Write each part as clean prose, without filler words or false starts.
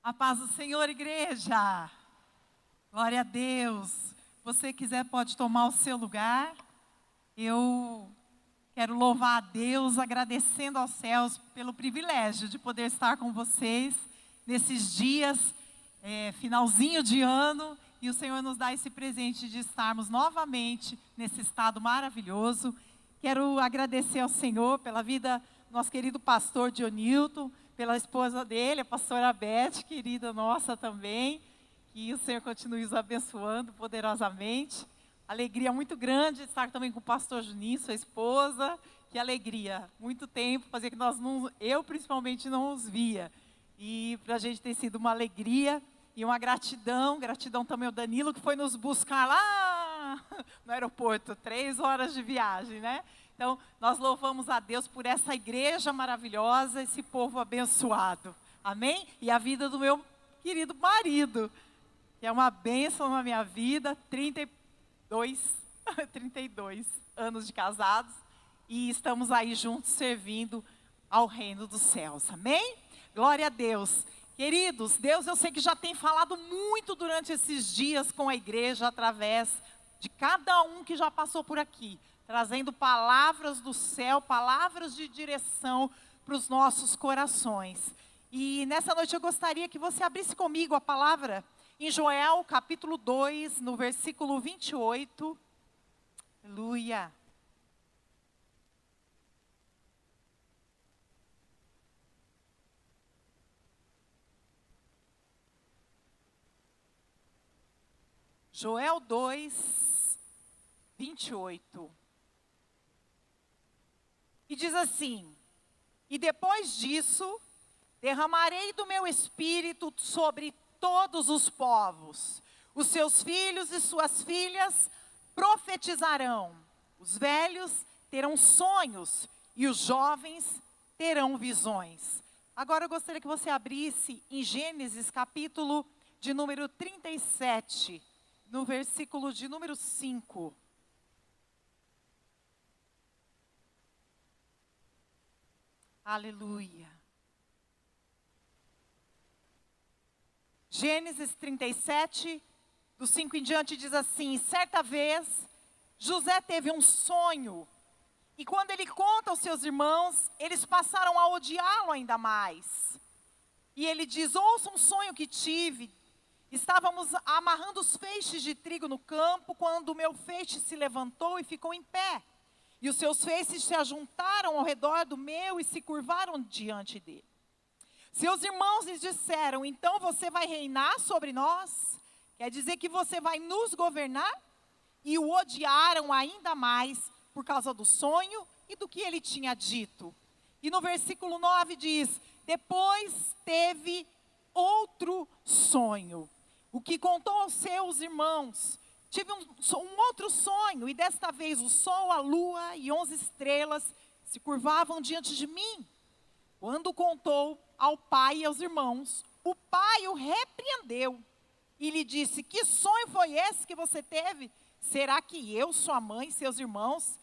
A paz do Senhor, igreja. Glória a Deus. Você quiser pode tomar o seu lugar. Eu quero louvar a Deus, agradecendo aos céus pelo privilégio de poder estar com vocês nesses dias, finalzinho de ano, e o Senhor nos dá esse presente de estarmos novamente nesse estado maravilhoso. Quero agradecer ao Senhor pela vida do nosso querido pastor Dionilton, pela esposa dele, a pastora Beth, querida nossa também. Que o Senhor continue os abençoando poderosamente. Alegria muito grande estar também com o pastor Juninho, sua esposa. Que alegria, muito tempo, fazia que eu principalmente não os via. E para a gente tem sido uma alegria e uma gratidão também ao Danilo, que foi nos buscar lá no aeroporto, 3 horas de viagem, né? Então, nós louvamos a Deus por essa igreja maravilhosa, esse povo abençoado. Amém? E a vida do meu querido marido, que é uma bênção na minha vida, 32 anos de casados, e estamos aí juntos servindo ao reino dos céus. Amém? Glória a Deus. Queridos, Deus eu sei que já tem falado muito durante esses dias com a igreja, através de cada um que já passou por aqui, trazendo palavras do céu, palavras de direção para os nossos corações. E nessa noite eu gostaria que você abrisse comigo a palavra em Joel, capítulo 2, no versículo 28. Aleluia. Joel 2, 28. E diz assim: e depois disso, derramarei do meu espírito sobre todos os povos. Os seus filhos e suas filhas profetizarão. Os velhos terão sonhos e os jovens terão visões. Agora eu gostaria que você abrisse em Gênesis, capítulo de número 37, no versículo de número 5. Aleluia. Gênesis 37, do 5 em diante, diz assim: certa vez, José teve um sonho, e quando ele conta aos seus irmãos, eles passaram a odiá-lo ainda mais. E ele diz: ouça um sonho que tive. Estávamos amarrando os feixes de trigo no campo, quando o meu feixe se levantou e ficou em pé. E os seus feixes se ajuntaram ao redor do meu e se curvaram diante dele. Seus irmãos lhes disseram: então você vai reinar sobre nós? Quer dizer que você vai nos governar? E o odiaram ainda mais por causa do sonho e do que ele tinha dito. E no versículo 9 diz: depois teve outro sonho, o que contou aos seus irmãos. Tive um outro sonho, e desta vez o sol, a lua e 11 estrelas se curvavam diante de mim. Quando contou ao pai e aos irmãos, o pai o repreendeu e lhe disse: que sonho foi esse que você teve? Será que eu, sua mãe e seus irmãos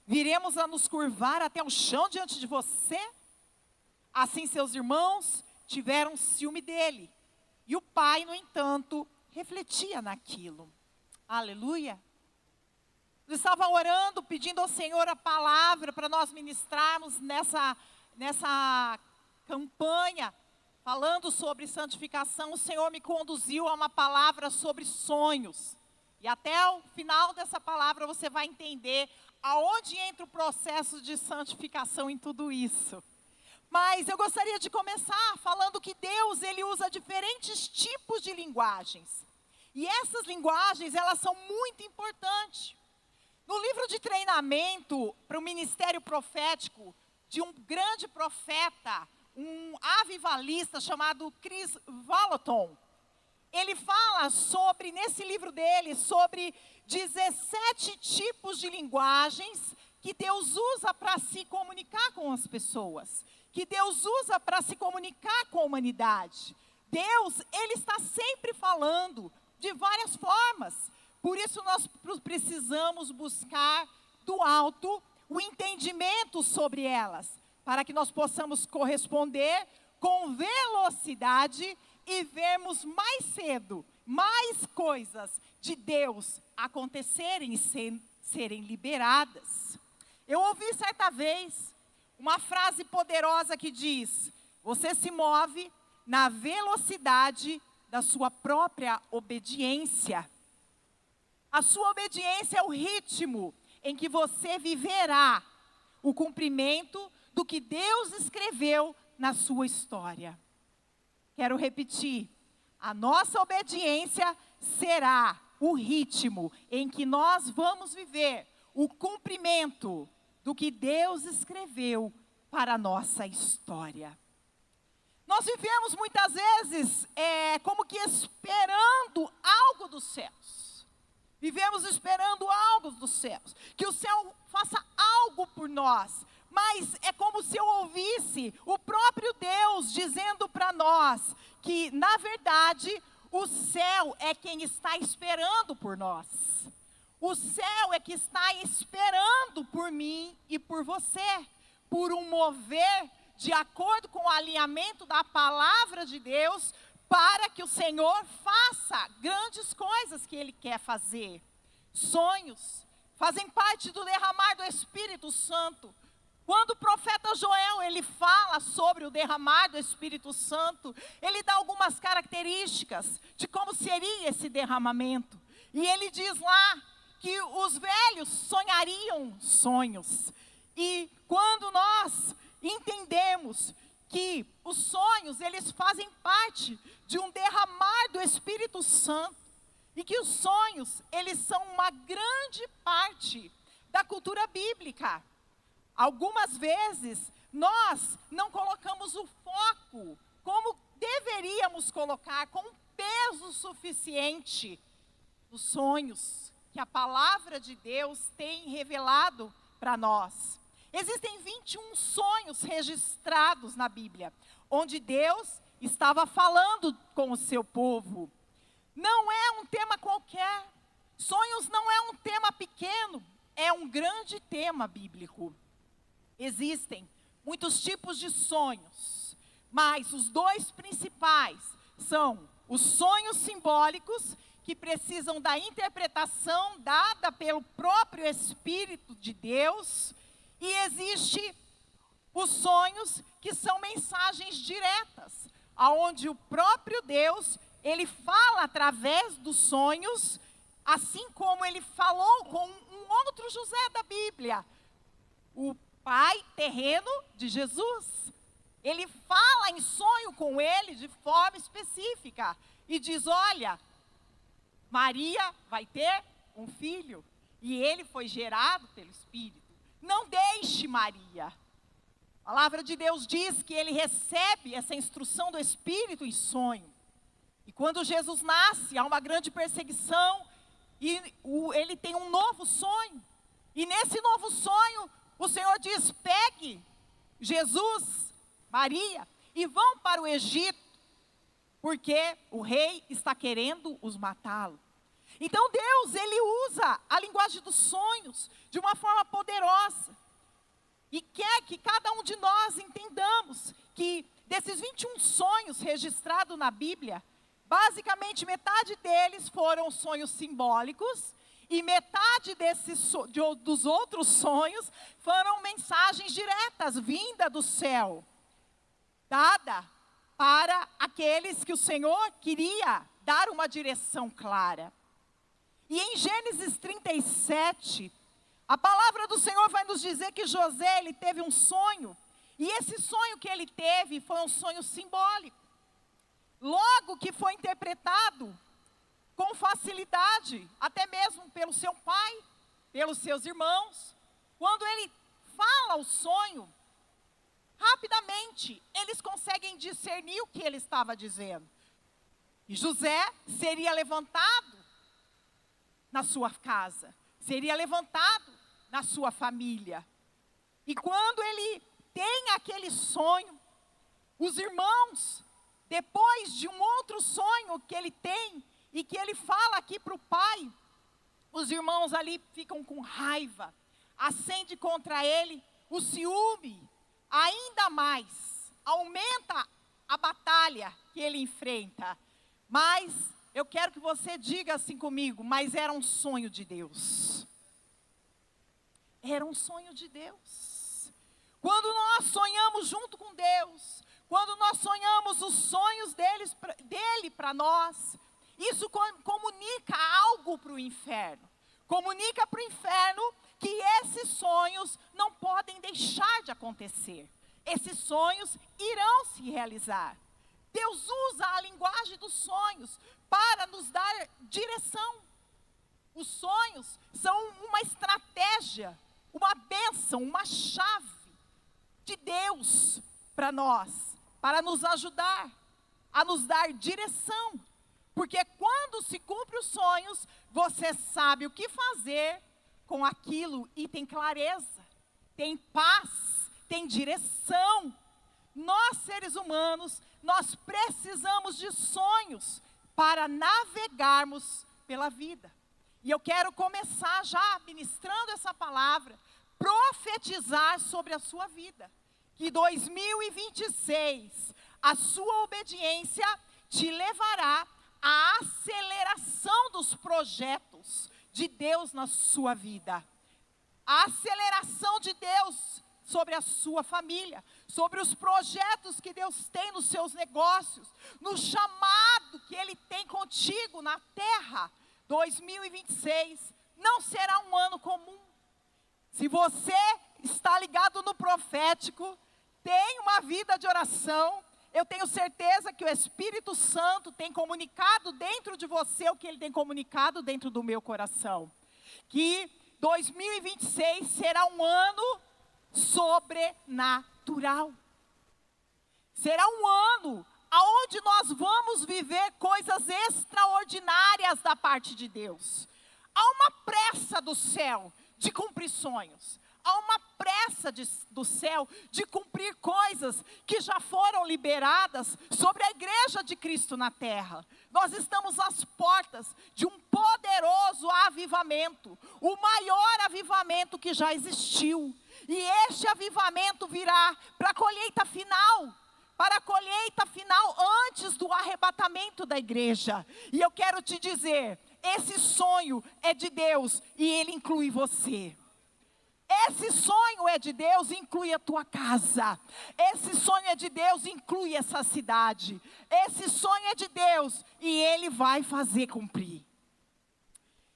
viremos a nos curvar até o chão diante de você? Assim seus irmãos tiveram ciúme dele. E o pai, no entanto, refletia naquilo. Aleluia. Eu estava orando, pedindo ao Senhor a palavra para nós ministrarmos nessa campanha, falando sobre santificação. O Senhor me conduziu a uma palavra sobre sonhos. E até o final dessa palavra você vai entender aonde entra o processo de santificação em tudo isso. Mas eu gostaria de começar falando que Deus, Ele usa diferentes tipos de linguagens. E essas linguagens, elas são muito importantes. No livro de treinamento para o ministério profético de um grande profeta, um avivalista chamado Chris Vallotton, ele fala sobre, nesse livro dele, sobre 17 tipos de linguagens que Deus usa para se comunicar com as pessoas, que Deus usa para se comunicar com a humanidade. Deus, Ele está sempre falando de várias formas. Por isso nós precisamos buscar do alto o entendimento sobre elas, para que nós possamos corresponder com velocidade e vermos mais cedo, mais coisas de Deus acontecerem e serem liberadas. Eu ouvi certa vez uma frase poderosa que diz: você se move na velocidade da sua própria obediência. A sua obediência é o ritmo em que você viverá o cumprimento do que Deus escreveu na sua história. Quero repetir, a nossa obediência será o ritmo em que nós vamos viver o cumprimento do que Deus escreveu para a nossa história. Nós vivemos muitas vezes como que esperando algo dos céus. Vivemos esperando algo dos céus. Que o céu faça algo por nós. Mas é como se eu ouvisse o próprio Deus dizendo para nós que, na verdade, o céu é quem está esperando por nós. O céu é que está esperando por mim e por você, por um mover de acordo com o alinhamento da palavra de Deus, para que o Senhor faça grandes coisas que Ele quer fazer. Sonhos fazem parte do derramar do Espírito Santo. Quando o profeta Joel, ele fala sobre o derramar do Espírito Santo, ele dá algumas características de como seria esse derramamento. E ele diz lá que os velhos sonhariam sonhos. E quando nós entendemos que os sonhos, eles fazem parte de um derramar do Espírito Santo, e que os sonhos, eles são uma grande parte da cultura bíblica. Algumas vezes, nós não colocamos o foco como deveríamos colocar, com peso suficiente, nos sonhos que a palavra de Deus tem revelado para nós. Existem 21 sonhos registrados na Bíblia, onde Deus estava falando com o seu povo. Não é um tema qualquer. Sonhos não é um tema pequeno, é um grande tema bíblico. Existem muitos tipos de sonhos, mas os dois principais são os sonhos simbólicos, que precisam da interpretação dada pelo próprio Espírito de Deus, e existe os sonhos que são mensagens diretas, aonde o próprio Deus, ele fala através dos sonhos, assim como ele falou com um outro José da Bíblia, o pai terreno de Jesus. Ele fala em sonho com ele de forma específica e diz: olha, Maria vai ter um filho e ele foi gerado pelo Espírito. Não deixe Maria. A palavra de Deus diz que ele recebe essa instrução do Espírito em sonho. E quando Jesus nasce, há uma grande perseguição e ele tem um novo sonho. E nesse novo sonho, o Senhor diz: pegue Jesus, Maria, e vão para o Egito, porque o rei está querendo os matá-lo. Então Deus, ele usa a linguagem dos sonhos de uma forma poderosa. E quer que cada um de nós entendamos que desses 21 sonhos registrados na Bíblia, basicamente metade deles foram sonhos simbólicos, e metade dos outros sonhos foram mensagens diretas, vinda do céu, dada para aqueles que o Senhor queria dar uma direção clara. E em Gênesis 37, a palavra do Senhor vai nos dizer que José, ele teve um sonho, e esse sonho que ele teve foi um sonho simbólico. Logo que foi interpretado com facilidade, até mesmo pelo seu pai, pelos seus irmãos. Quando ele fala o sonho, rapidamente eles conseguem discernir o que ele estava dizendo. E José seria levantado na sua casa, seria levantado na sua família. E quando ele tem aquele sonho, os irmãos, depois de um outro sonho que ele tem, e que ele fala aqui para o pai, os irmãos ali ficam com raiva, acende contra ele o ciúme, ainda mais, aumenta a batalha que ele enfrenta. Mas eu quero que você diga assim comigo, mas era um sonho de Deus. Era um sonho de Deus. Quando nós sonhamos junto com Deus, quando nós sonhamos os sonhos dele para nós, isso comunica algo para o inferno. Comunica para o inferno que esses sonhos não podem deixar de acontecer. Esses sonhos irão se realizar. Deus usa a linguagem dos sonhos para nos dar direção. Os sonhos são uma estratégia, uma bênção, uma chave de Deus para nós, para nos ajudar, a nos dar direção. Porque quando se cumpre os sonhos, você sabe o que fazer com aquilo e tem clareza, tem paz, tem direção. Nós, seres humanos, nós precisamos de sonhos para navegarmos pela vida. E eu quero começar já ministrando essa palavra, profetizar sobre a sua vida. Que 2026, a sua obediência te levará à aceleração dos projetos de Deus na sua vida. A aceleração de Deus sobre a sua família, sobre os projetos que Deus tem nos seus negócios, no chamado que Ele tem contigo na terra. 2026 não será um ano comum. Se você está ligado no profético, tem uma vida de oração, eu tenho certeza que o Espírito Santo tem comunicado dentro de você o que Ele tem comunicado dentro do meu coração. Que 2026 será um ano sobrenatural. Será um ano onde nós vamos viver coisas extraordinárias da parte de Deus. Há uma pressa do céu de cumprir sonhos. Há uma pressa do céu de cumprir coisas que já foram liberadas sobre a igreja de Cristo na terra. Nós estamos às portas de um poderoso avivamento, o maior avivamento que já existiu. E este avivamento virá para a colheita final, antes do arrebatamento da igreja. E eu quero te dizer, esse sonho é de Deus e ele inclui você. Esse sonho é de Deus, inclui a tua casa. Esse sonho é de Deus, inclui essa cidade. Esse sonho é de Deus e Ele vai fazer cumprir.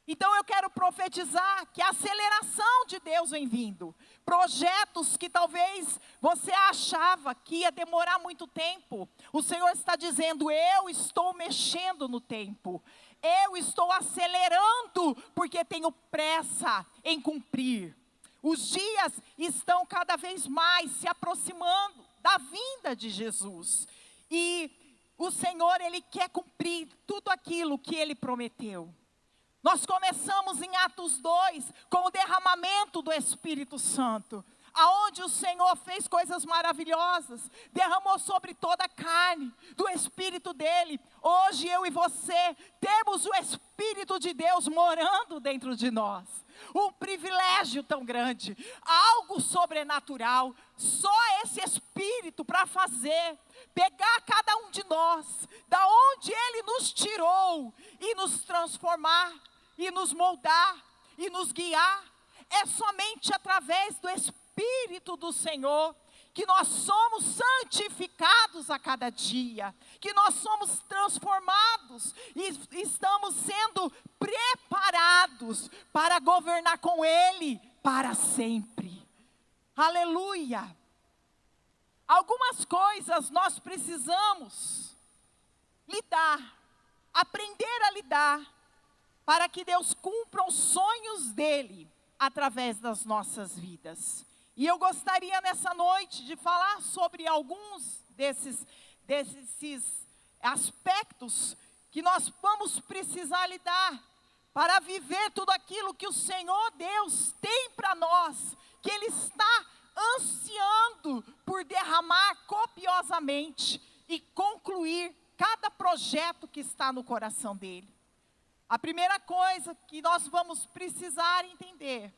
Então eu quero profetizar que a aceleração de Deus vem vindo. Projetos que talvez você achava que ia demorar muito tempo. O Senhor está dizendo, eu estou mexendo no tempo. Eu estou acelerando porque tenho pressa em cumprir. Os dias estão cada vez mais se aproximando da vinda de Jesus. E o Senhor, Ele quer cumprir tudo aquilo que Ele prometeu. Nós começamos em Atos 2, com o derramamento do Espírito Santo. Aonde o Senhor fez coisas maravilhosas, derramou sobre toda a carne, do Espírito dEle. Hoje eu e você temos o Espírito de Deus morando dentro de nós. Um privilégio tão grande, algo sobrenatural, só esse Espírito para fazer, pegar cada um de nós, da onde Ele nos tirou, e nos transformar, e nos moldar, e nos guiar. É somente através do Espírito do Senhor que nós somos santificados a cada dia, que nós somos transformados e estamos sendo preparados para governar com Ele para sempre. Aleluia! Algumas coisas nós precisamos lidar, aprender a lidar, para que Deus cumpra os sonhos dEle através das nossas vidas. E eu gostaria nessa noite de falar sobre alguns desses aspectos que nós vamos precisar lidar para viver tudo aquilo que o Senhor Deus tem para nós, que Ele está ansiando por derramar copiosamente e concluir cada projeto que está no coração dEle. A primeira coisa que nós vamos precisar entender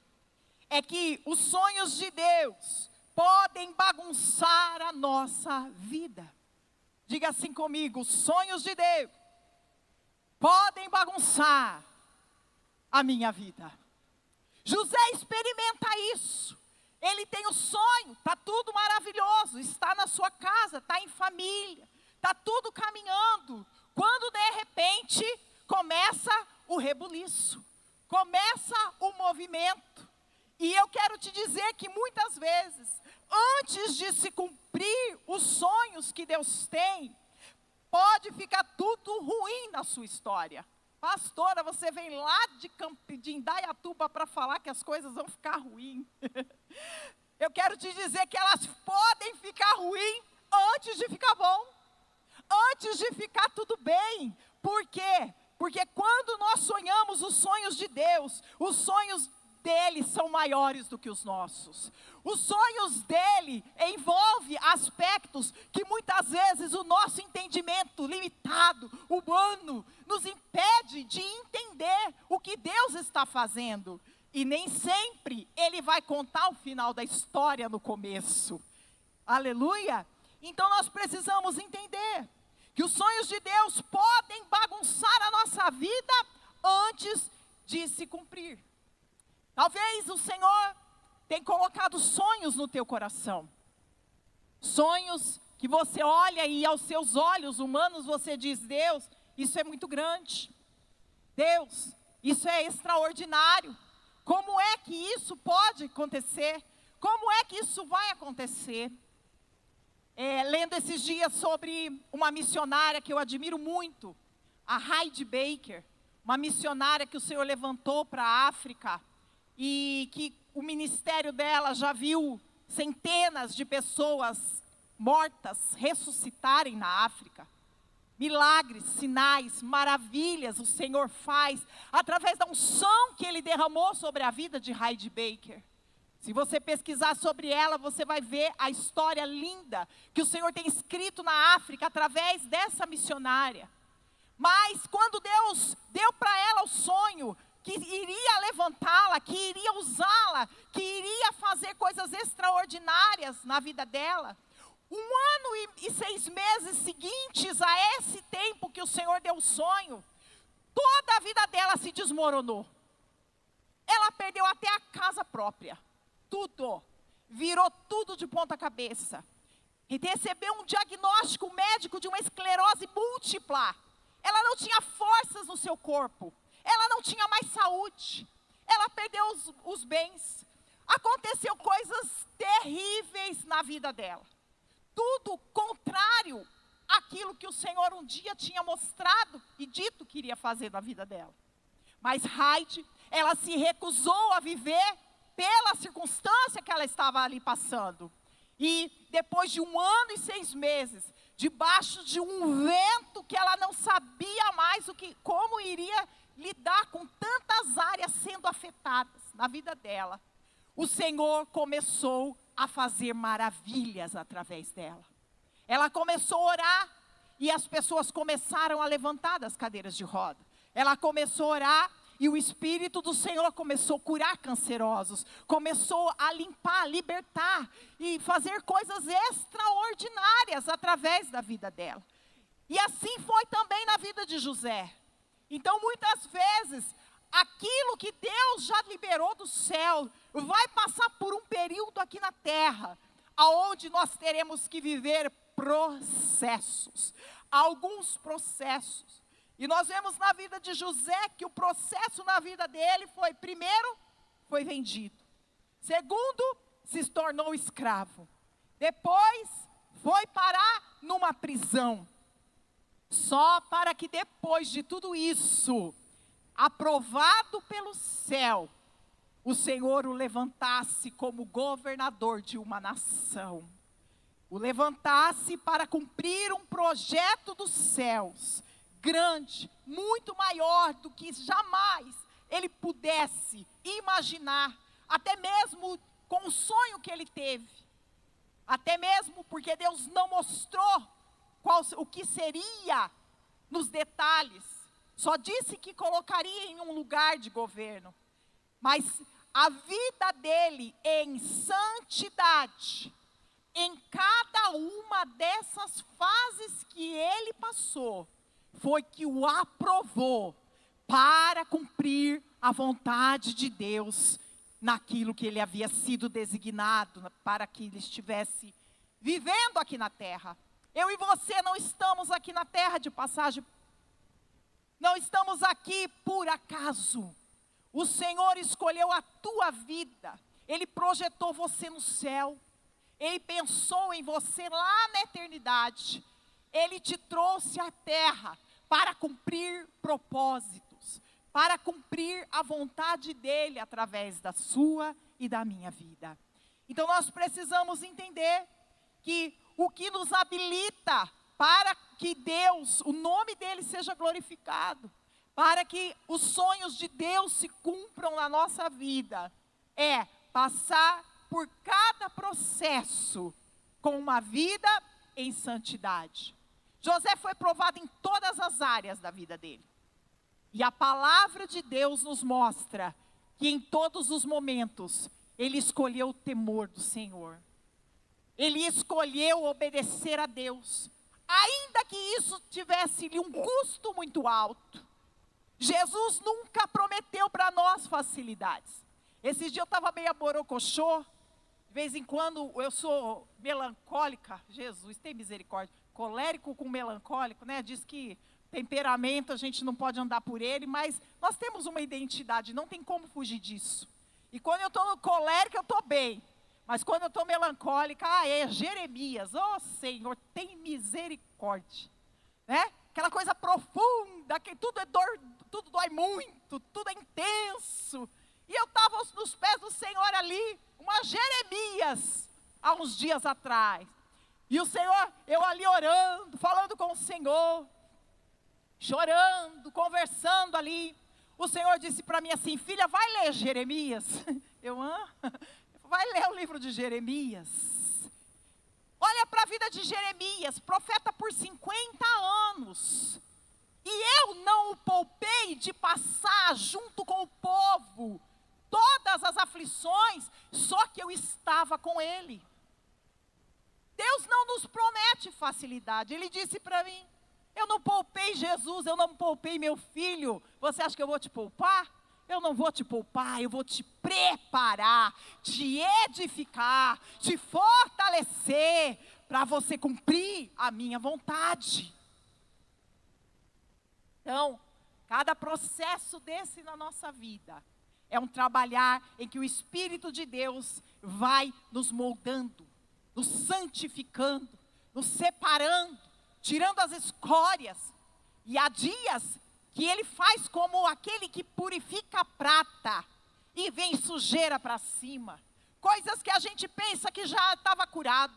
é que os sonhos de Deus podem bagunçar a nossa vida. Diga assim comigo: os sonhos de Deus podem bagunçar a minha vida. José experimenta isso. Ele tem o sonho, está tudo maravilhoso, está na sua casa, está em família, está tudo caminhando. Quando de repente começa o rebuliço, começa o movimento. E eu quero te dizer que muitas vezes, antes de se cumprir os sonhos que Deus tem, pode ficar tudo ruim na sua história. Pastora, você vem lá de Indaiatuba para falar que as coisas vão ficar ruins. Eu quero te dizer que elas podem ficar ruins antes de ficar bom. Antes de ficar tudo bem. Por quê? Porque quando nós sonhamos os sonhos de Deus, os sonhos dele são maiores do que os nossos. Os sonhos dele envolvem aspectos que muitas vezes o nosso entendimento limitado, humano, nos impede de entender o que Deus está fazendo. E nem sempre ele vai contar o final da história no começo. Aleluia! Então nós precisamos entender que os sonhos de Deus podem bagunçar a nossa vida antes de se cumprir. Talvez o Senhor tenha colocado sonhos no teu coração. Sonhos que você olha e aos seus olhos humanos você diz: Deus, isso é muito grande. Deus, isso é extraordinário. Como é que isso pode acontecer? Como é que isso vai acontecer? Lendo esses dias sobre uma missionária que eu admiro muito, a Heidi Baker, uma missionária que o Senhor levantou para a África, e que o ministério dela já viu centenas de pessoas mortas ressuscitarem na África. Milagres, sinais, maravilhas o Senhor faz através da unção que Ele derramou sobre a vida de Heidi Baker. Se você pesquisar sobre ela, você vai ver a história linda que o Senhor tem escrito na África através dessa missionária. Mas quando Deus deu para ela o sonho que iria levantá-la, que iria usá-la, que iria fazer coisas extraordinárias na vida dela, 1 ano e 6 meses seguintes a esse tempo que o Senhor deu o sonho, toda a vida dela se desmoronou. Ela perdeu até a casa própria, tudo, virou tudo de ponta cabeça. E recebeu um diagnóstico médico de uma esclerose múltipla. Ela não tinha forças no seu corpo. Ela não tinha mais saúde. Ela perdeu os bens. Aconteceu coisas terríveis na vida dela. Tudo contrário àquilo que o Senhor um dia tinha mostrado e dito que iria fazer na vida dela. Mas Heidi, ela se recusou a viver pela circunstância que ela estava ali passando. E depois de 1 ano e 6 meses, debaixo de um vento que ela não sabia mais como iria lidar com tantas áreas sendo afetadas na vida dela, o Senhor começou a fazer maravilhas através dela. Ela começou a orar e as pessoas começaram a levantar das cadeiras de roda. Ela começou a orar e o Espírito do Senhor começou a curar cancerosos, começou a limpar, libertar e fazer coisas extraordinárias através da vida dela. E assim foi também na vida de José. Então, muitas vezes, aquilo que Deus já liberou do céu vai passar por um período aqui na terra, aonde nós teremos que viver processos, alguns processos. E nós vemos na vida de José que o processo na vida dele foi: primeiro, foi vendido. Segundo, se tornou escravo. Depois, foi parar numa prisão. Só para que depois de tudo isso, aprovado pelo céu, o Senhor o levantasse como governador de uma nação. O levantasse para cumprir um projeto dos céus, grande, muito maior do que jamais ele pudesse imaginar, até mesmo com o sonho que ele teve. Até mesmo porque Deus não mostrou o que seria nos detalhes. Só disse que colocaria em um lugar de governo. Mas a vida dele em santidade em cada uma dessas fases que ele passou, foi que o aprovou para cumprir a vontade de Deus naquilo que ele havia sido designado para que ele estivesse vivendo aqui na terra. Eu e você não estamos aqui na terra de passagem, não estamos aqui por acaso. O Senhor escolheu a tua vida, Ele projetou você no céu, Ele pensou em você lá na eternidade, Ele te trouxe à terra para cumprir propósitos, para cumprir a vontade dEle através da sua e da minha vida. Então nós precisamos entender que o que nos habilita para que Deus, o nome dEle seja glorificado, para que os sonhos de Deus se cumpram na nossa vida, é passar por cada processo com uma vida em santidade. José foi provado em todas as áreas da vida dele. E a palavra de Deus nos mostra que em todos os momentos, ele escolheu o temor do Senhor. Ele escolheu obedecer a Deus, ainda que isso tivesse-lhe um custo muito alto. Jesus nunca prometeu para nós facilidades. Esses dias eu estava meio borocochô, de vez em quando eu sou melancólica, Jesus, tem misericórdia, colérico com melancólico, né? Diz que temperamento a gente não pode andar por ele, mas nós temos uma identidade, não tem como fugir disso. E quando eu estou colérica, eu estou bem. Mas quando eu estou melancólica, é Jeremias, Senhor, tem misericórdia. Né? Aquela coisa profunda, que tudo é dor, tudo dói muito, tudo é intenso. E eu estava nos pés do Senhor ali, uma Jeremias, há uns dias atrás. E o Senhor, eu ali orando, falando com o Senhor, chorando, conversando ali. O Senhor disse para mim assim: filha, vai ler Jeremias. Vai ler o livro de Jeremias. Olha para a vida de Jeremias, profeta por 50 anos. E eu não o poupei de passar junto com o povo todas as aflições, só que eu estava com ele. Deus não nos promete facilidade. Ele disse para mim: eu não poupei Jesus, eu não poupei meu filho. Você acha que eu vou te poupar? Eu não vou te poupar, eu vou te preparar, te edificar, te fortalecer, para você cumprir a minha vontade. Então, cada processo desse na nossa vida é um trabalhar em que o Espírito de Deus vai nos moldando, nos santificando, nos separando, tirando as escórias. E há dias que Ele faz como aquele que purifica a prata e vem sujeira para cima. Coisas que a gente pensa que já estava curado,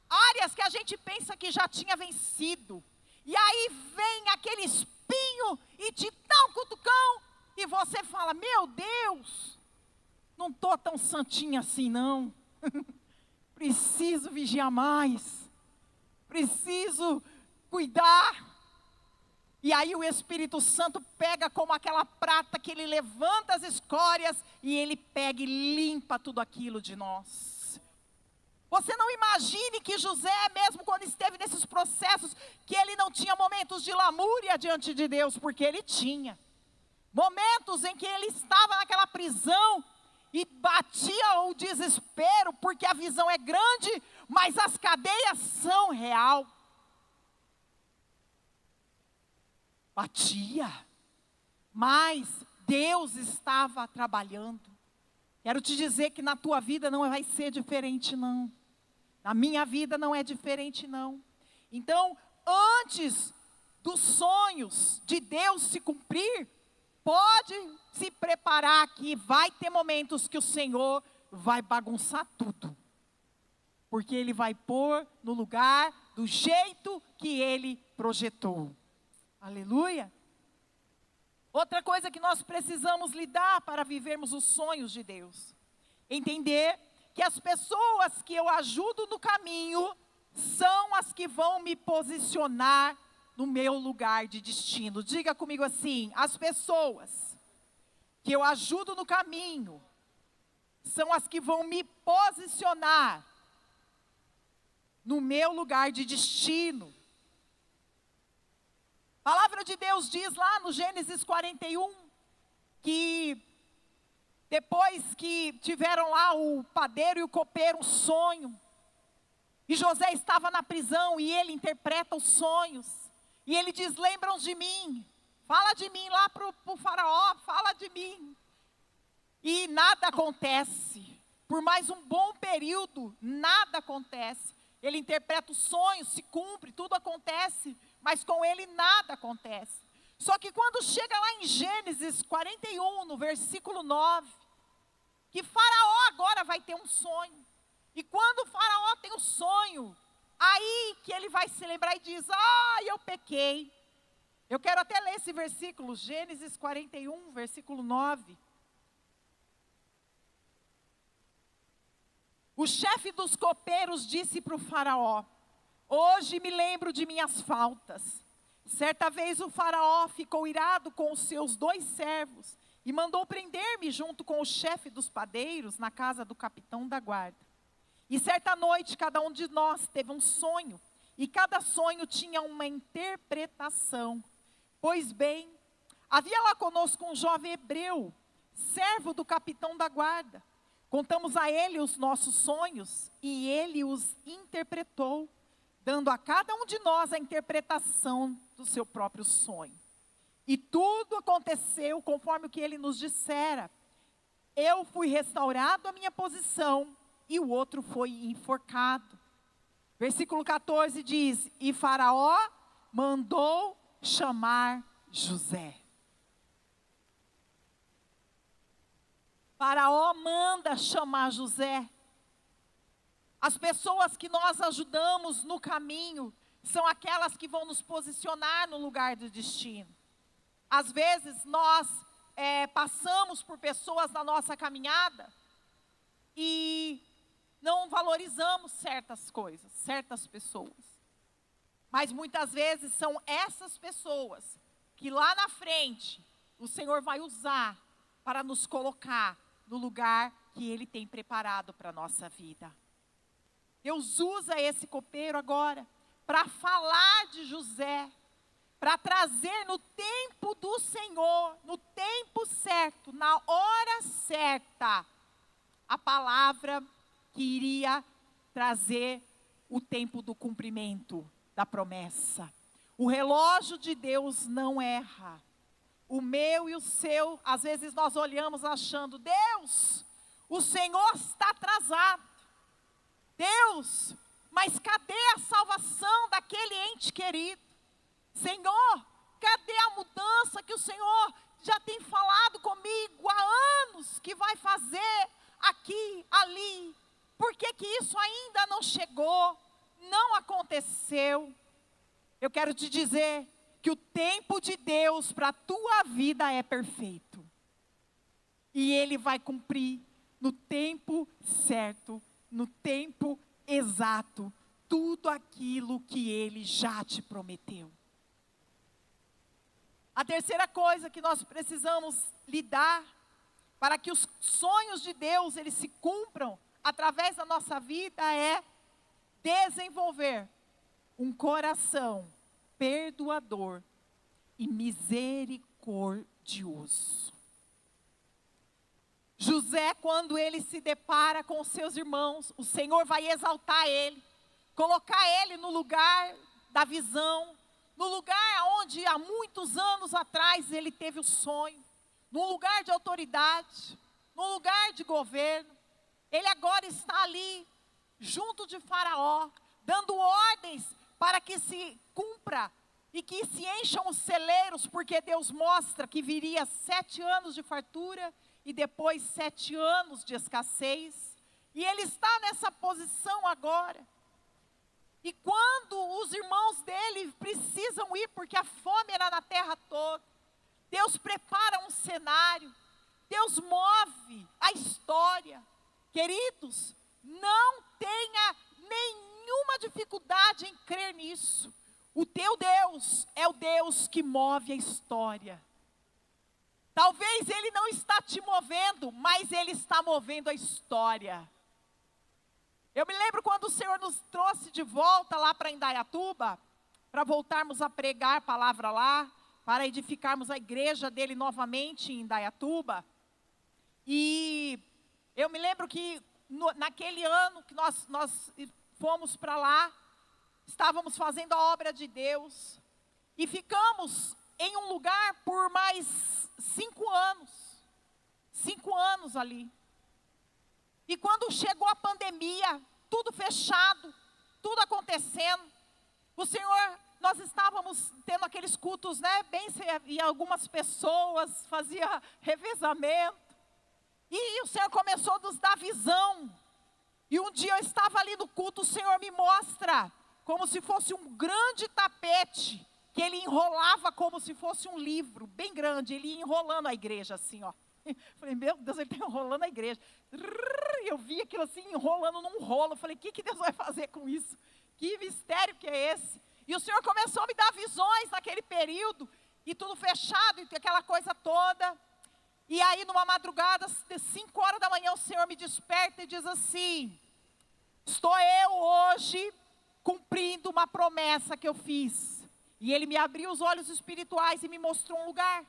áreas que a gente pensa que já tinha vencido. E aí vem aquele espinho e te dá um cutucão e você fala: meu Deus, não estou tão santinha assim não. Preciso vigiar mais, preciso cuidar. E aí o Espírito Santo pega como aquela prata que ele levanta as escórias e ele pega e limpa tudo aquilo de nós. Você não imagine que José, mesmo quando esteve nesses processos, que ele não tinha momentos de lamúria diante de Deus, porque ele tinha. Momentos em que ele estava naquela prisão e batia o desespero, porque a visão é grande, mas as cadeias são real. Batia, mas Deus estava trabalhando. Quero te dizer que na tua vida não vai ser diferente não. Na minha vida não é diferente não. Então, antes dos sonhos de Deus se cumprir, pode se preparar que vai ter momentos que o Senhor vai bagunçar tudo. Porque Ele vai pôr no lugar do jeito que Ele projetou. Aleluia. Outra coisa que nós precisamos lidar para vivermos os sonhos de Deus. Entender que as pessoas que eu ajudo no caminho são as que vão me posicionar no meu lugar de destino. Diga comigo assim: as pessoas que eu ajudo no caminho são as que vão me posicionar no meu lugar de destino. A palavra de Deus diz lá no Gênesis 41, que depois que tiveram lá o padeiro e o copeiro um sonho, e José estava na prisão e ele interpreta os sonhos, e ele diz: lembram de mim, fala de mim lá para o faraó, fala de mim. E nada acontece, por mais um bom período, nada acontece. Ele interpreta os sonhos, se cumpre, tudo acontece, mas com ele nada acontece. Só que quando chega lá em Gênesis 41, no versículo 9, que Faraó agora vai ter um sonho. E quando o Faraó tem um sonho, aí que ele vai se lembrar e diz: eu pequei. Eu quero até ler esse versículo, Gênesis 41, versículo 9. O chefe dos copeiros disse para o Faraó: hoje me lembro de minhas faltas. Certa vez o Faraó ficou irado com os seus 2 servos e mandou prender-me junto com o chefe dos padeiros na casa do capitão da guarda. E certa noite cada um de nós teve um sonho, e cada sonho tinha uma interpretação. Pois bem, havia lá conosco um jovem hebreu, servo do capitão da guarda. Contamos a ele os nossos sonhos e ele os interpretou, dando a cada um de nós a interpretação do seu próprio sonho. E tudo aconteceu conforme o que ele nos dissera. Eu fui restaurado à minha posição e o outro foi enforcado. Versículo 14 diz: e Faraó mandou chamar José. Faraó manda chamar José. As pessoas que nós ajudamos no caminho são aquelas que vão nos posicionar no lugar do destino. Às vezes nós passamos por pessoas na nossa caminhada e não valorizamos certas coisas, certas pessoas. Mas muitas vezes são essas pessoas que lá na frente o Senhor vai usar para nos colocar no lugar que Ele tem preparado para a nossa vida. Deus usa esse copeiro agora para falar de José, para trazer no tempo do Senhor, no tempo certo, na hora certa, a palavra que iria trazer o tempo do cumprimento da promessa. O relógio de Deus não erra. O meu e o seu, às vezes nós olhamos achando: Deus, o Senhor está atrasado. Deus, mas cadê a salvação daquele ente querido? Senhor, cadê a mudança que o Senhor já tem falado comigo há anos que vai fazer aqui, ali? Por que que isso ainda não chegou? Não aconteceu? Eu quero te dizer que o tempo de Deus para a tua vida é perfeito. E Ele vai cumprir no tempo certo, no tempo exato, tudo aquilo que Ele já te prometeu. A terceira coisa que nós precisamos lidar para que os sonhos de Deus eles se cumpram através da nossa vida é desenvolver um coração perdoador e misericordioso. José, quando ele se depara com os seus irmãos, o Senhor vai exaltar ele, colocar ele no lugar da visão, no lugar onde há muitos anos atrás ele teve o sonho, num lugar de autoridade, num lugar de governo. Ele agora está ali, junto de Faraó, dando ordens para que se cumpra e que se encham os celeiros, porque Deus mostra que viria 7 anos de fartura e depois 7 anos de escassez. E ele está nessa posição agora. E quando os irmãos dele precisam ir, porque a fome era na terra toda, Deus prepara um cenário, Deus move a história. Queridos, não tenha nenhuma dificuldade em crer nisso. O teu Deus é o Deus que move a história. Talvez Ele não está te movendo, mas Ele está movendo a história. Eu me lembro quando o Senhor nos trouxe de volta lá para Indaiatuba, para voltarmos a pregar a palavra lá, para edificarmos a igreja dele novamente em Indaiatuba. E eu me lembro que naquele ano que nós fomos para lá, estávamos fazendo a obra de Deus, e ficamos em um lugar por mais 5 anos. 5 anos ali. E quando chegou a pandemia, tudo fechado, tudo acontecendo, o Senhor, nós estávamos tendo aqueles cultos, né, e algumas pessoas faziam revezamento, e o Senhor começou a nos dar visão, e um dia eu estava ali no culto, o Senhor me mostra, como se fosse um grande tapete, que ele enrolava como se fosse um livro, bem grande, ele ia enrolando a igreja assim, ó. Falei, meu Deus, ele está enrolando a igreja. Eu vi aquilo assim, enrolando num rolo. Falei, o que Deus vai fazer com isso? Que mistério que é esse? E o Senhor começou a me dar visões naquele período, e tudo fechado, e aquela coisa toda. E aí, numa madrugada, 5 horas da manhã, o Senhor me desperta e diz assim: estou eu hoje cumprindo uma promessa que eu fiz. E Ele me abriu os olhos espirituais e me mostrou um lugar.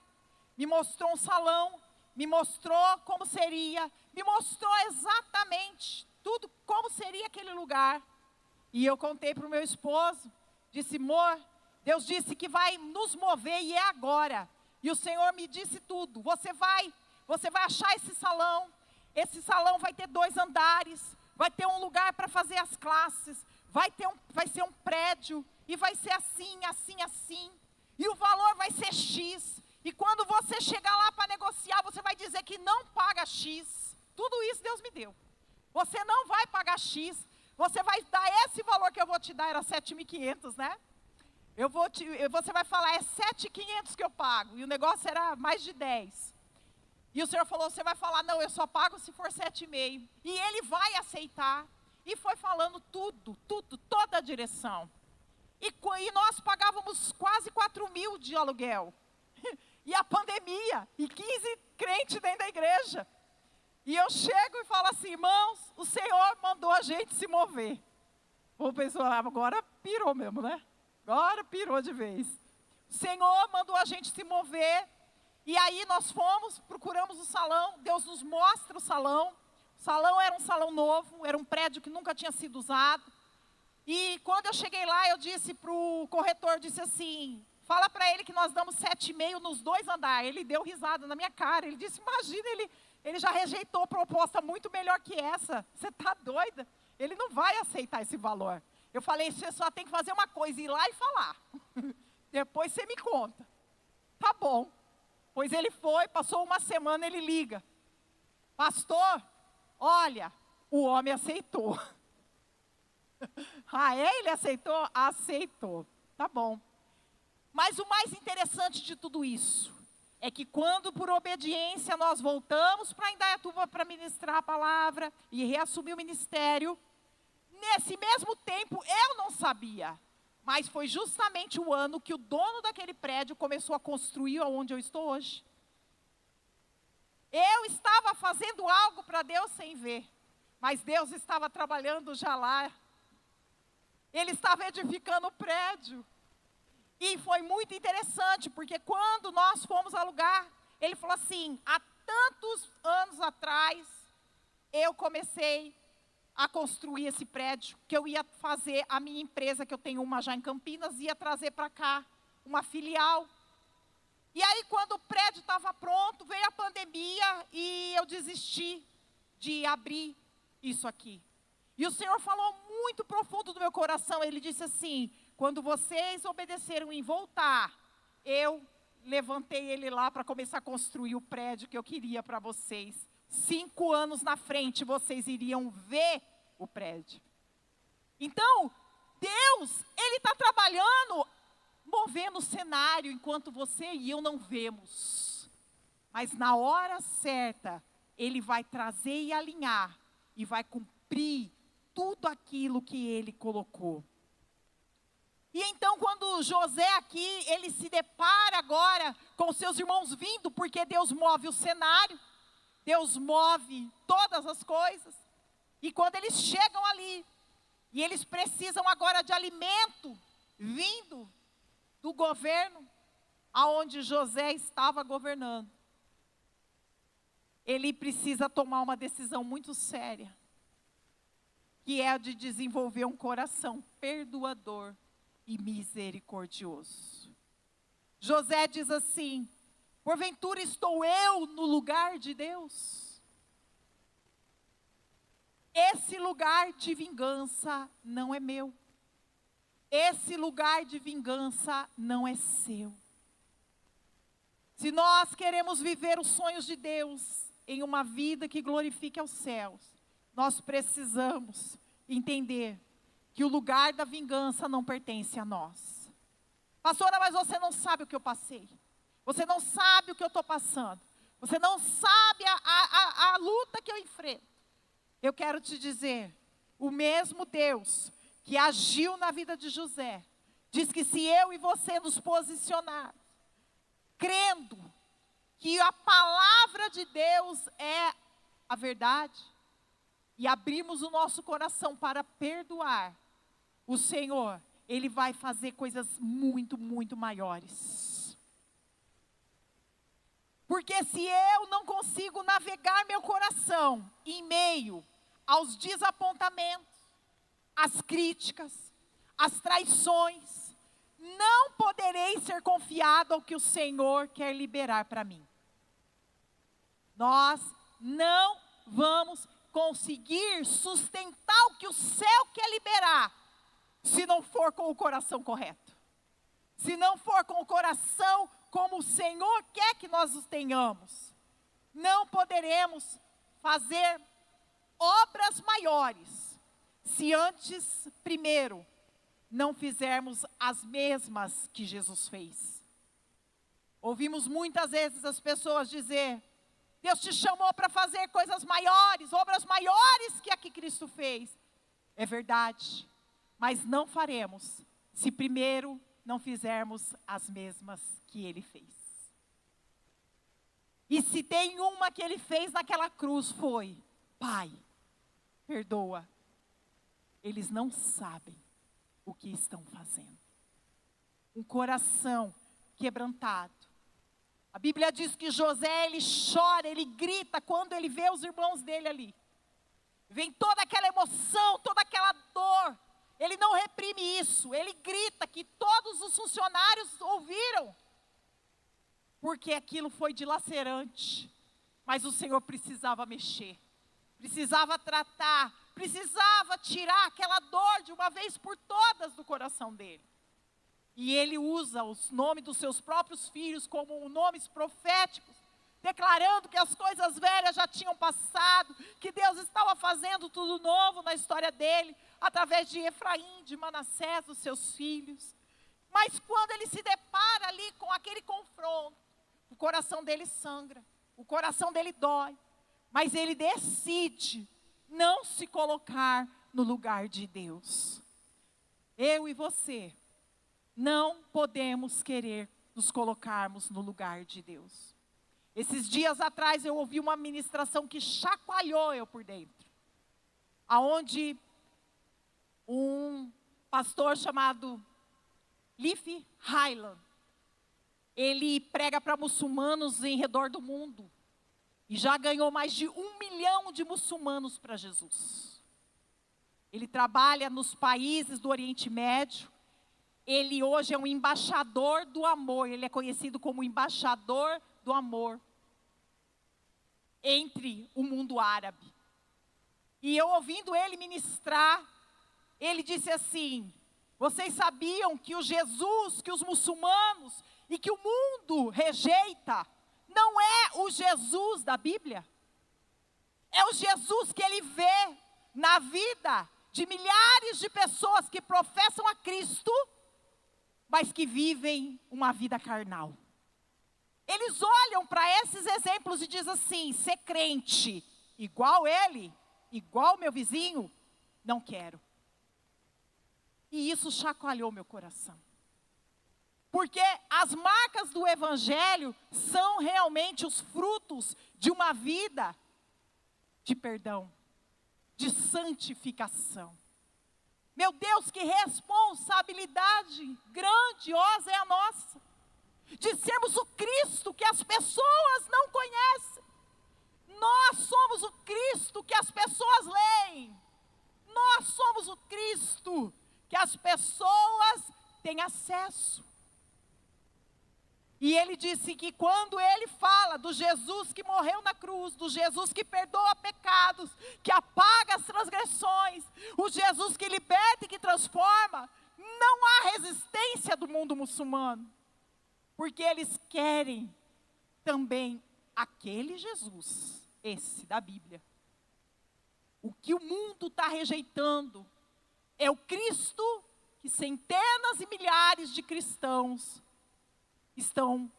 Me mostrou um salão. Me mostrou como seria, me mostrou exatamente tudo, como seria aquele lugar. E eu contei para o meu esposo, disse, amor, Deus disse que vai nos mover e é agora. E o Senhor me disse tudo, você vai achar esse salão vai ter 2 andares, vai ter um lugar para fazer as classes, vai ser um prédio, e vai ser assim, assim, assim, e o valor vai ser X. E quando você chegar lá para negociar, você vai dizer que não paga X. Tudo isso Deus me deu. Você não vai pagar X. Você vai dar esse valor que eu vou te dar, era 7.500, né? Você vai falar, é 7.500 que eu pago. E o negócio era mais de 10. E o Senhor falou, você vai falar, não, eu só pago se for 7,5. E Ele vai aceitar. E foi falando tudo, toda a direção. E nós pagávamos quase 4.000 de aluguel. E a pandemia, e 15 crentes dentro da igreja. E eu chego e falo assim, irmãos, o Senhor mandou a gente se mover. O pessoal, agora pirou mesmo, né? Agora pirou de vez. O Senhor mandou a gente se mover. E aí nós procuramos o salão, Deus nos mostra o salão. O salão era um salão novo, era um prédio que nunca tinha sido usado. E quando eu cheguei lá, eu disse para o corretor, disse assim, fala para ele que nós damos 7,5 nos 2 andares. Ele deu risada na minha cara. Ele disse, imagina, ele já rejeitou proposta muito melhor que essa. Você está doida? Ele não vai aceitar esse valor. Eu falei, você só tem que fazer uma coisa, ir lá e falar. Depois você me conta. Tá bom. Pois ele foi, passou uma semana, ele liga. Pastor, olha, o homem aceitou. Ah, é? Ele aceitou? Aceitou. Tá bom. Mas o mais interessante de tudo isso é que quando por obediência nós voltamos para Indaiatuba para ministrar a palavra e reassumir o ministério, nesse mesmo tempo eu não sabia, mas foi justamente o ano que o dono daquele prédio começou a construir onde eu estou hoje. Eu estava fazendo algo para Deus sem ver, mas Deus estava trabalhando já lá. Ele estava edificando o prédio. E foi muito interessante, porque quando nós fomos alugar, ele falou assim, há tantos anos atrás, eu comecei a construir esse prédio, que eu ia fazer a minha empresa, que eu tenho uma já em Campinas, ia trazer para cá uma filial. E aí, quando o prédio estava pronto, veio a pandemia e eu desisti de abrir isso aqui. E o Senhor falou muito profundo do meu coração, Ele disse assim, quando vocês obedeceram em voltar, eu levantei ele lá para começar a construir o prédio que eu queria para vocês. 5 anos na frente, vocês iriam ver o prédio. Então, Deus, Ele está trabalhando, movendo o cenário, enquanto você e eu não vemos. Mas na hora certa, Ele vai trazer e alinhar, e vai cumprir tudo aquilo que Ele colocou. E então, quando José aqui, ele se depara agora com seus irmãos vindo, porque Deus move o cenário, Deus move todas as coisas. E quando eles chegam ali, e eles precisam agora de alimento vindo do governo aonde José estava governando, ele precisa tomar uma decisão muito séria, que é a de desenvolver um coração perdoador e misericordioso. José diz assim: porventura estou eu no lugar de Deus? Esse lugar de vingança não é meu. Esse lugar de vingança não é seu. Se nós queremos viver os sonhos de Deus em uma vida que glorifique aos céus, nós precisamos entender que o lugar da vingança não pertence a nós. Pastora, mas você não sabe o que eu passei. Você não sabe o que eu estou passando. Você não sabe a luta que eu enfrento. Eu quero te dizer, o mesmo Deus que agiu na vida de José, diz que se eu e você nos posicionar, crendo que a palavra de Deus é a verdade, e abrirmos o nosso coração para perdoar, o Senhor, Ele vai fazer coisas muito, muito maiores. Porque se eu não consigo navegar meu coração em meio aos desapontamentos, às críticas, às traições, não poderei ser confiado ao que o Senhor quer liberar para mim. Nós não vamos conseguir sustentar o que o céu quer liberar, se não for com o coração correto. Se não for com o coração como o Senhor quer que nós os tenhamos. Não poderemos fazer obras maiores, se antes, primeiro, não fizermos as mesmas que Jesus fez. Ouvimos muitas vezes as pessoas dizer: Deus te chamou para fazer coisas maiores, obras maiores que a que Cristo fez. É verdade, mas não faremos, se primeiro não fizermos as mesmas que Ele fez. E se tem uma que Ele fez naquela cruz foi: Pai, perdoa, eles não sabem o que estão fazendo. Um coração quebrantado. A Bíblia diz que José, ele chora, ele grita quando ele vê os irmãos dele ali. Vem toda aquela emoção, toda aquela dor. Ele não reprime isso, ele grita, que todos os funcionários ouviram. Porque aquilo foi dilacerante. Mas o Senhor precisava mexer, precisava tratar, precisava tirar aquela dor de uma vez por todas do coração dele. E ele usa os nomes dos seus próprios filhos como nomes proféticos, declarando que as coisas velhas já tinham passado, que Deus estava fazendo tudo novo na história dele, através de Efraim, de Manassés, dos seus filhos. Mas quando ele se depara ali com aquele confronto, o coração dele sangra, o coração dele dói, mas ele decide não se colocar no lugar de Deus. Eu e você não podemos querer nos colocarmos no lugar de Deus. Esses dias atrás eu ouvi uma ministração que chacoalhou eu por dentro, aonde um pastor chamado Leif Highland, ele prega para muçulmanos em redor do mundo, e já ganhou mais de 1 milhão de muçulmanos para Jesus. Ele trabalha nos países do Oriente Médio. Ele hoje é um embaixador do amor. Ele é conhecido como embaixador do amor entre o mundo árabe. E eu ouvindo ele ministrar, ele disse assim: vocês sabiam que o Jesus, que os muçulmanos e que o mundo rejeita, não é o Jesus da Bíblia? É o Jesus que ele vê na vida de milhares de pessoas que professam a Cristo, mas que vivem uma vida carnal. Eles olham para esses exemplos e dizem assim: ser crente igual ele, igual meu vizinho, não quero. E isso chacoalhou meu coração. Porque as marcas do Evangelho são realmente os frutos de uma vida de perdão, de santificação. Meu Deus, que responsabilidade grandiosa é a nossa, de sermos o Cristo que as pessoas não conhecem. Nós somos o Cristo que as pessoas leem. Nós somos o Cristo que as pessoas têm acesso. E ele disse que quando ele fala do Jesus que morreu na cruz, do Jesus que perdoa pecados, que apaga as transgressões, o Jesus que liberta e que transforma, não há resistência do mundo muçulmano. Porque eles querem também aquele Jesus, esse da Bíblia. O que o mundo está rejeitando é o Cristo que centenas e milhares de cristãos estão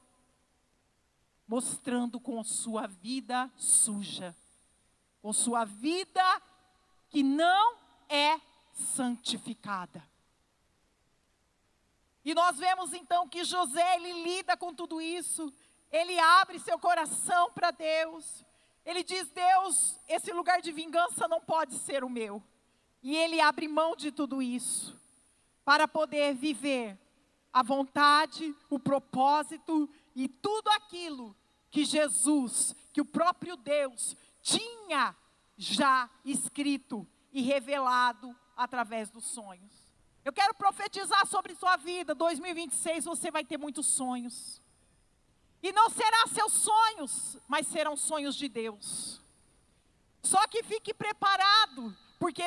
mostrando com sua vida suja, com sua vida que não é santificada. E nós vemos então que José, ele lida com tudo isso, ele abre seu coração para Deus, ele diz: Deus, esse lugar de vingança não pode ser o meu. E ele abre mão de tudo isso, para poder viver a vontade, o propósito e tudo aquilo que Jesus, que o próprio Deus tinha já escrito e revelado através dos sonhos. Eu quero profetizar sobre sua vida. 2026 você vai ter muitos sonhos. E não serão seus sonhos, mas serão sonhos de Deus. Só que fique preparado, porque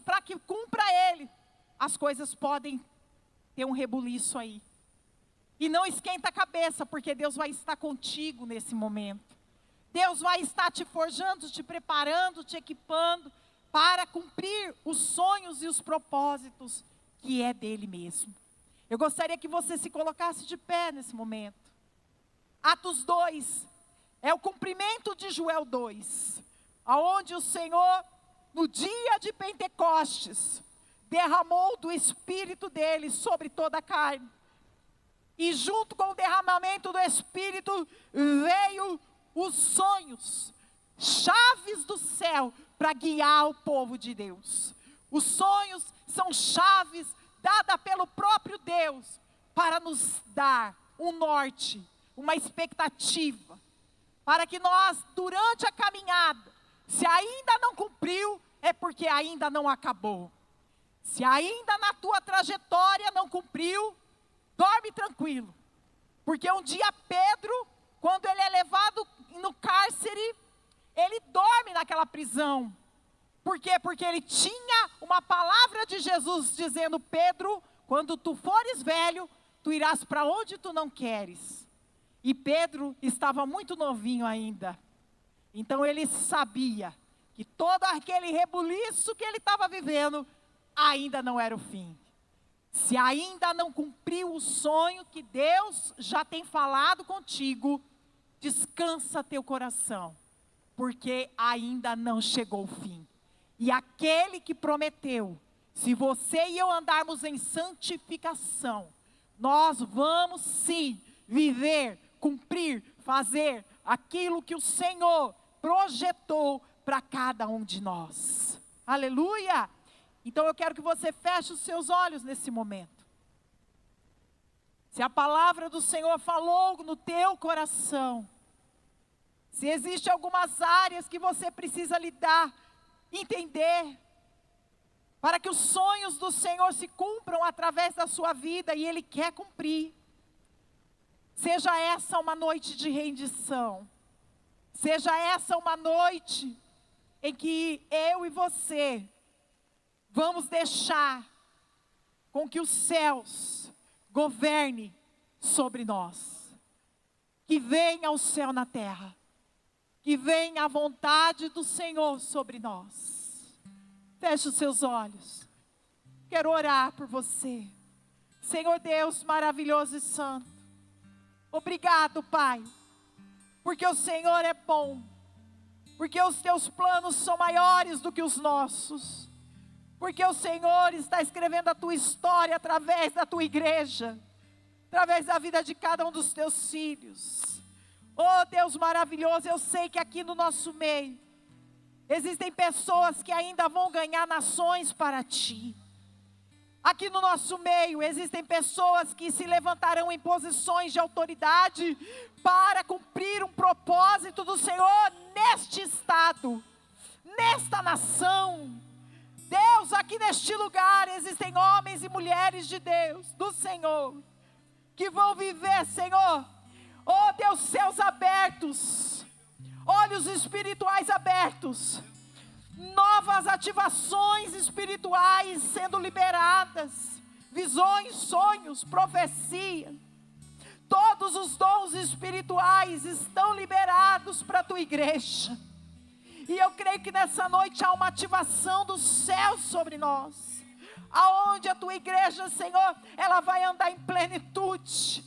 para que cumpra ele, as coisas podem ter um rebuliço aí. E não esquenta a cabeça, porque Deus vai estar contigo nesse momento. Deus vai estar te forjando, te preparando, te equipando para cumprir os sonhos e os propósitos que é dele mesmo. Eu gostaria que você se colocasse de pé nesse momento. Atos 2 é o cumprimento de Joel 2, aonde o Senhor, no dia de Pentecostes, derramou do Espírito dele sobre toda a carne. E junto com o derramamento do Espírito, veio os sonhos, chaves do céu, para guiar o povo de Deus. Os sonhos são chaves dadas pelo próprio Deus, para nos dar um norte, uma expectativa, para que nós, durante a caminhada, se ainda não cumpriu, é porque ainda não acabou. Se ainda na tua trajetória não cumpriu, dorme tranquilo. Porque um dia Pedro, quando ele é levado no cárcere, ele dorme naquela prisão. Por quê? Porque ele tinha uma palavra de Jesus dizendo: Pedro, quando tu fores velho, tu irás para onde tu não queres. E Pedro estava muito novinho ainda. Então ele sabia que todo aquele rebuliço que ele estava vivendo ainda não era o fim. Se ainda não cumpriu o sonho que Deus já tem falado contigo, descansa teu coração, porque ainda não chegou o fim. E aquele que prometeu, se você e eu andarmos em santificação, nós vamos sim viver, cumprir, fazer aquilo que o Senhor projetou para cada um de nós. Aleluia! Então eu quero que você feche os seus olhos nesse momento. Se a palavra do Senhor falou no teu coração, se existem algumas áreas que você precisa lidar, entender, para que os sonhos do Senhor se cumpram através da sua vida, e Ele quer cumprir. Seja essa uma noite de rendição, seja essa uma noite em que eu e você vamos deixar com que os céus governe sobre nós. Que venha o céu na terra. Que venha a vontade do Senhor sobre nós. Feche os seus olhos. Quero orar por você. Senhor Deus maravilhoso e santo. Obrigado, Pai. Porque o Senhor é bom. Porque os teus planos são maiores do que os nossos. Porque o Senhor está escrevendo a tua história através da tua igreja, através da vida de cada um dos teus filhos. Oh Deus maravilhoso, eu sei que aqui no nosso meio Existem pessoas que ainda vão ganhar nações para ti. Aqui no nosso meio existem pessoas que se levantarão em posições de autoridade para cumprir um propósito do Senhor neste estado, nesta nação. Deus, aqui neste lugar existem homens e mulheres de Deus, do Senhor, que vão viver, Senhor, oh Deus, céus abertos, olhos espirituais abertos, novas ativações espirituais sendo liberadas, visões, sonhos, profecia, todos os dons espirituais estão liberados para a tua igreja, e eu creio que nessa noite há uma ativação dos céus sobre nós, aonde a tua igreja, Senhor, ela vai andar em plenitude,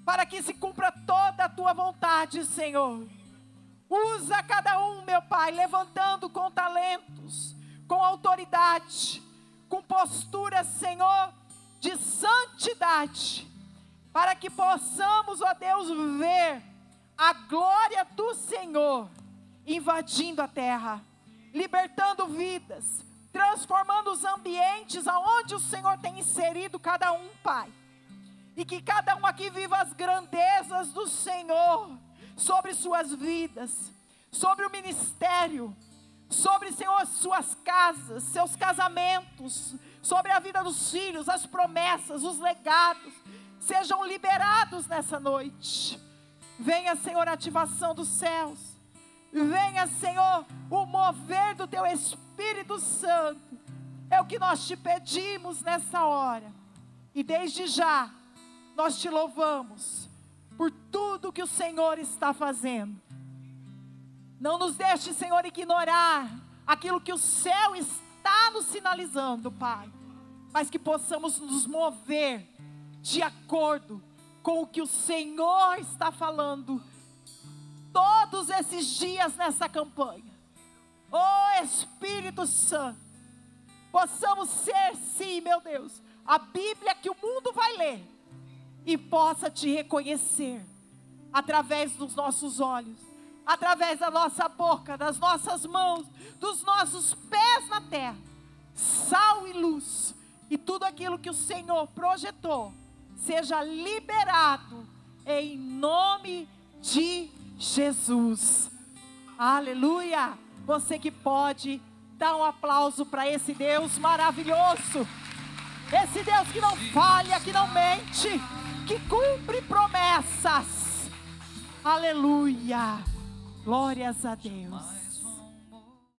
para que se cumpra toda a tua vontade, Senhor. Usa cada um, meu Pai, levantando com talentos, com autoridade, com postura, Senhor, de santidade, para que possamos, ó Deus, ver a glória do Senhor invadindo a terra, libertando vidas, transformando os ambientes aonde o Senhor tem inserido cada um, Pai. E que cada um aqui viva as grandezas do Senhor sobre suas vidas, sobre o ministério, sobre, Senhor, suas casas, seus casamentos, sobre a vida dos filhos, as promessas, os legados, sejam liberados nessa noite. Venha, Senhor, a ativação dos céus. Venha, Senhor, o mover do teu Espírito Santo. É o que nós te pedimos nessa hora. E desde já, nós te louvamos por tudo que o Senhor está fazendo. Não nos deixe, Senhor, ignorar aquilo que o céu está nos sinalizando, Pai. Mas que possamos nos mover de acordo com o que o Senhor está falando todos esses dias nessa campanha. Oh Espírito Santo, possamos ser, sim, meu Deus, a Bíblia que o mundo vai ler e possa te reconhecer através dos nossos olhos, através da nossa boca, das nossas mãos, dos nossos pés na terra, sal e luz, e tudo aquilo que o Senhor projetou seja liberado em nome de Jesus. Aleluia. Você que pode dar um aplauso para esse Deus maravilhoso, esse Deus que não falha, que não mente, que cumpre promessas. Aleluia. Glórias a Deus.